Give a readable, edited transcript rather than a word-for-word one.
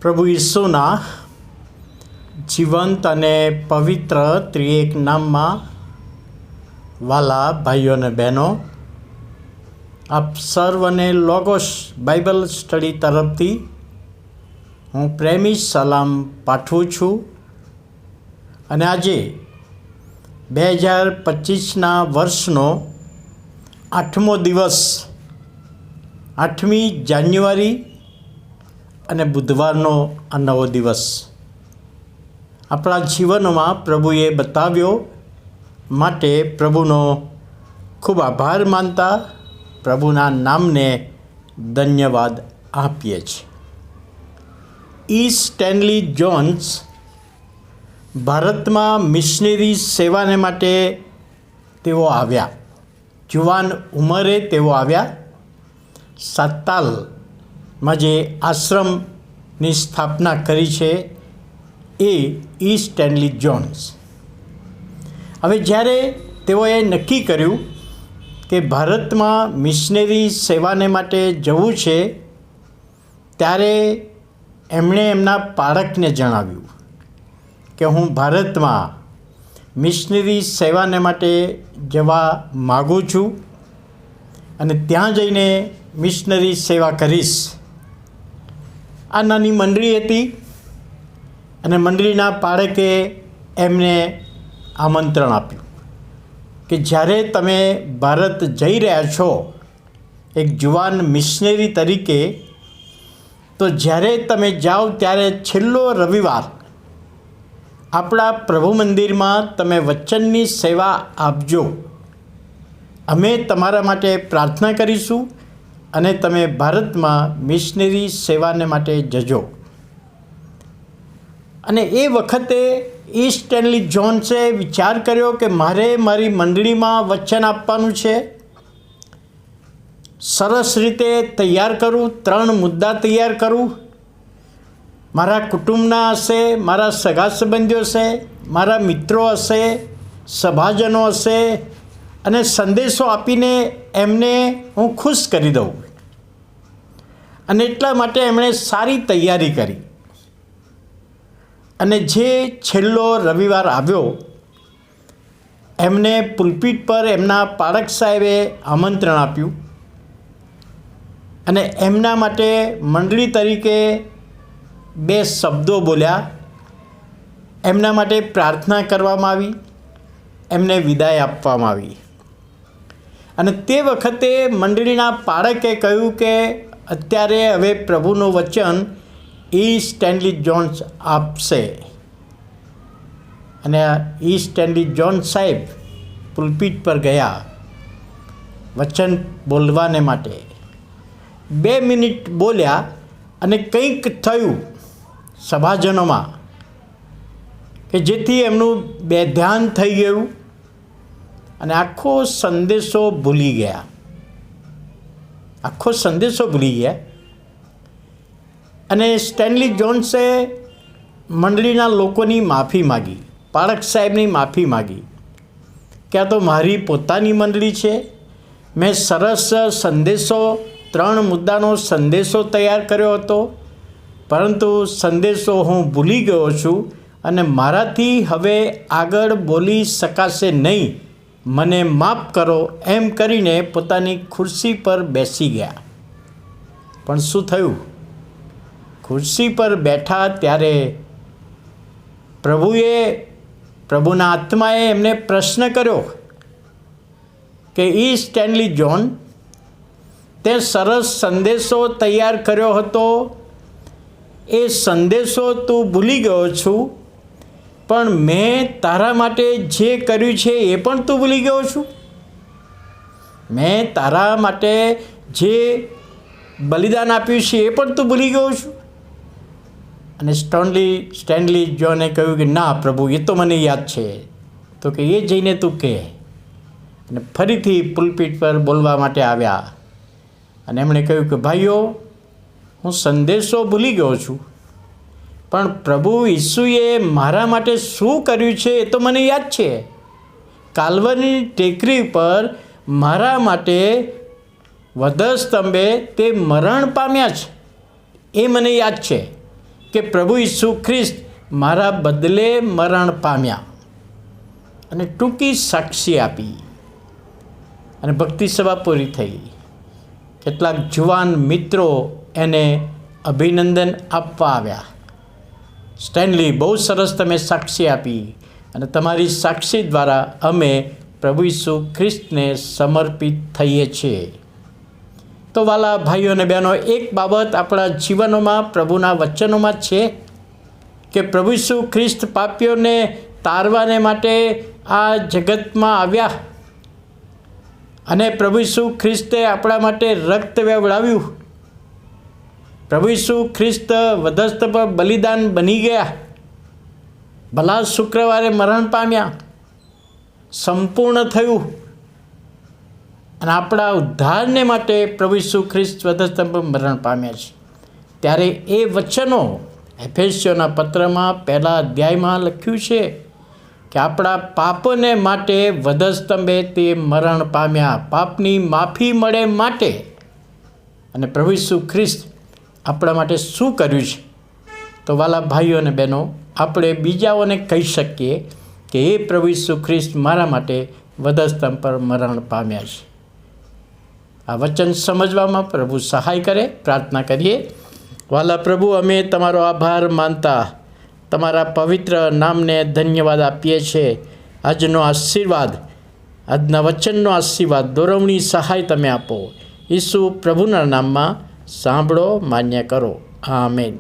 પ્રભુ ઈસુના જીવંત અને પવિત્ર ત્રિએક નામમાં વાલા ભાઈઓ અને બહેનો, આપ સર્વને લોગોસ બાઇબલ સ્ટડી તરફથી હું પ્રેમી સલામ પાઠવું છું. અને આજે 2025ના વર્ષનો 8મો દિવસ, 8મી જાન્યુઆરી અને બુધવારનો આ નવો દિવસ આપણા જીવનમાં પ્રભુએ બતાવ્યો માટે પ્રભુનો ખૂબ આભાર માનતા પ્રભુના નામને ધન્યવાદ આપીએ છીએ. ઈ સ્ટેનલી જોન્સ ભારતમાં મિશનરી સેવાને માટે તેઓ આવ્યા. જુવાન ઉંમરે તેઓ આવ્યા. સાતાલમાં જે આશ્રમની સ્થાપના કરી છે એ ઈ સ્ટેનલી જોન્સ. હવે જ્યારે તેઓએ નક્કી કર્યું કે ભારતમાં મિશનરી સેવાને માટે જવું છે, ત્યારે એમણે એમના પાળકને જણાવ્યું કે હું ભારતમાં મિશનરી સેવાને માટે જવા માગું છું અને ત્યાં જઈને મિશનરી સેવા કરીશ. આ નાની મંડળી હતી અને મંડળીના પાળકે એમને આમંત્રણ આપ્યું કે જ્યારે તમે ભારત જઈ રહ્યા છો એક જુવાન મિશનરી તરીકે, તો જ્યારે તમે જાઓ ત્યારે છેલ્લો રવિવાર આપણા પ્રભુ મંદિરમાં તમે વચનની સેવા આપજો. અમે તમારા માટે પ્રાર્થના કરીશું અને તમે ભારતમાં મિશનરી સેવાને માટે જજો. અને એ વખતે ઈ સ્ટેનલી જોન્સે વિચાર કર્યો કે મારે મારી મંડળીમાં વચન આપવાનું છે. સરસ રીતે તૈયાર કરું, 3 મુદ્દા તૈયાર કરું. મારા કુટુંબના હશે, મારા સગા સંબંધીઓ હશે, મારા મિત્રો હશે, સભાજનો હશે, અને સંદેશો આપીને એમને હું ખુશ કરી દઉં. અને એટલા માટે એમણે સારી તૈયારી કરી. અને જે છેલ્લો રવિવાર આવ્યો, એમને પુલપીટ પર એમના પાળક સાહેબે આમંત્રણ આપ્યું અને એમના માટે મંડળી તરીકે 2 શબ્દો બોલ્યા. એમના માટે પ્રાર્થના કરવામાં આવી, એમને વિદાય આપવામાં આવી. અને તે વખતે મંડળીના પાળકે કહ્યું કે અત્યારે હવે પ્રભુનું વચન ઈ સ્ટેનલી જોન્સ આપશે. અને ઈ સ્ટેનલી જોન્સ સાહેબ પુલપીટ પર ગયા વચન બોલવાને માટે. 2 મિનિટ બોલ્યા અને કંઈક થયું સભાજનોમાં કે જેથી એમનું બેધ્યાન થઈ ગયું અને આખો સંદેશો ભૂલી ગયા. અને સ્ટેનલી જોન્સે મંડળીના લોકોની માફી માગી, પાળક સાહેબની માફી માગી કે આ તો મારી પોતાની મંડળી છે. મેં સરસ સંદેશો, 3 મુદ્દાનો સંદેશો તૈયાર કર્યો હતો, પરંતુ સંદેશો હું ભૂલી ગયો છું અને મારાથી હવે આગળ બોલી શકાશે નહીં, મને માફ કરો, એમ કરીને પોતાની ખુરશી પર બેસી ગયા. પણ શું થયું? ખુરશી પર બેઠા ત્યારે પ્રભુના આત્માએ એમને પ્રશ્ન કર્યો કે ઈ સ્ટેનલી જોન, તે સરસ સંદેશો તૈયાર કર્યો હતો, એ સંદેશો તું ભૂલી ગયો છું, પણ મેં તારા માટે જે કર્યું છે એ પણ તું ભૂલી ગયો છું? મેં તારા માટે જે બલિદાન આપ્યું છે એ પણ તું ભૂલી ગયો છું? અને સ્ટેનલી જોને કહ્યું કે ના પ્રભુ, એ તો મને યાદ છે. તો કે એ જઈને તું કહે. અને ફરીથી પુલપીટ પર બોલવા માટે આવ્યા અને એમણે કહ્યું કે ભાઈઓ, હું સંદેશો ભૂલી ગયો છું, પણ પ્રભુ ઈસુએ મારા માટે શું કર્યું છે એ તો મને યાદ છે. કાલ્વરની ટેકરી પર મારા માટે વધસ્તંભે તે મરણ પામ્યા છે, એ મને યાદ છે કે પ્રભુ ઈસુ ખ્રિસ્ત મારા બદલે મરણ પામ્યા, અને ટૂંકી સાક્ષી આપી અને ભક્તિ સભા પૂરી થઈ. કેટલાક જુવાન મિત્રો એને અભિનંદન આપવા આવ્યા. સ્ટેનલી, બહુ સરસ તમે સાક્ષી આપી, અને તમારી સાક્ષી દ્વારા અમે પ્રભુ ઈસુ ખ્રિસ્તને સમર્પિત થઈએ છીએ. તો વાલા ભાઈઓ અને બહેનો, એક બાબત આપણા જીવનોમાં પ્રભુના વચનોમાં છે કે પ્રભુ ઈસુ ખ્રિસ્ત પાપીઓને તારવાને માટે આ જગતમાં આવ્યા, અને પ્રભુ ઈસુ ખ્રિસ્તે આપણા માટે રક્ત વહેવડાવ્યું. પ્રભુ ઈસુ ખ્રિસ્ત વધસ્ત પર બલિદાન બની ગયા, ભલા શુક્રવારે મરણ પામ્યા, સંપૂર્ણ થયું, અને આપણા ઉદ્ધારને માટે પ્રભુ ઈસુ ખ્રિસ્ત વધસ્ત પર મરણ પામ્યા છે. ત્યારે એ વચનો એફેસીઓના પત્રમાં 1 અધ્યાયમાં લખ્યું છે કે આપણા પાપને માટે વધસ્તંભે તે મરણ પામ્યા, પાપની માફી મળે માટે. અને પ્રભુ ઈસુ ખ્રિસ્ત આપણા માટે શું કર્યું છે? તો વાલા ભાઈઓ અને બહેનો, આપણે બીજાઓને કહી શકીએ કે એ પ્રભુ ઈસુ ખ્રિસ્ત મારા માટે વધસ્તંભ પર મરણ પામ્યા છે. આ વચન સમજવામાં પ્રભુ સહાય કરે. પ્રાર્થના કરીએ. વાલા પ્રભુ, અમે તમારો આભાર માનતા તમારા પવિત્ર નામને ધન્યવાદ આપીએ છીએ. આજનો આશીર્વાદ, આજના વચનનો આશીર્વાદ, દોરવણી સહાય તમે આપો. ઈસુ પ્રભુના નામમાં સાંભળો, માન્ય કરો. આમેન.